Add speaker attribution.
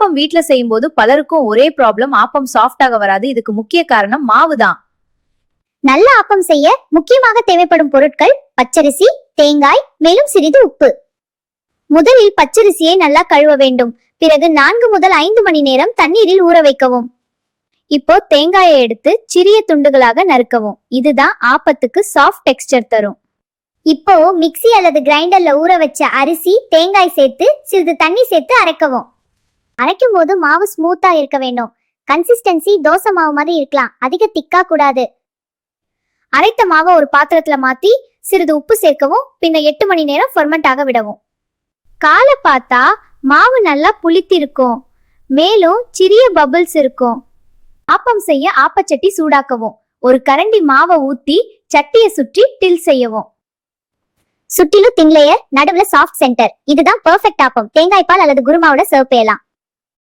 Speaker 1: ஆப்பம் வீட்ல செய்யும் போது பலருக்கும் ஒரே ப்ராப்ளம், ஆப்பம் சாஃப்டாக வராது. இதுக்கு முக்கிய காரணம் மாவு தான்.
Speaker 2: நல்ல ஆப்பம் செய்ய முக்கியமாக தேவைப்படும் பொருட்கள் பச்சரிசி, தேங்காய், மேலும் சிறிது உப்பு. முதலில் பச்சரிசியை நல்லா கழுவ வேண்டும். பிறகு 4 முதல் 5 மணி நேரம் தண்ணீரில் ஊற வைக்கவும். இப்போ தேங்காயை எடுத்து சிறிய துண்டுகளாக நறுக்கவும். இதுதான் ஆப்பத்துக்கு சாஃப்ட் டெக்ஸ்சர் தரும். இப்போ மிக்ஸி அல்லது கிரைண்டர்ல ஊற வச்ச அரிசி, தேங்காய் சேர்த்து சிறிது தண்ணி சேர்த்து அரைக்கவும். அரைக்கும் போது மாவு ஸ்மூத்தா இருக்க வேண்டும். கன்சிஸ்டன்சி தோசை மாவு மாதிரி இருக்கலாம், அதிக திக்கா கூடாது. அரைத்த மாவை ஒரு பாத்திரத்துல மாத்தி சிறிது உப்பு சேர்க்கவும். பின்ன 8 மணி நேரம் ஃபெர்மெண்ட் ஆக விடவும். காலை பார்த்தா மாவு நல்லா புளித்திருக்கும், மேலும் சிறிய பபிள்ஸ் இருக்கும். ஆப்பம் செய்ய ஆப்பச்சட்டி சூடாக்கவும். ஒரு கரண்டி மாவை ஊத்தி சட்டியை சுற்றி டில் செய்யவும். சுற்றிலும் தின் லேயர், நடுவுல சாஃப்ட் சென்டர். இதுதான் பெர்ஃபெக்ட் ஆப்பம். தேங்காய் பால் அல்லது குருமாவோட சர்வ் செய்யலாம்.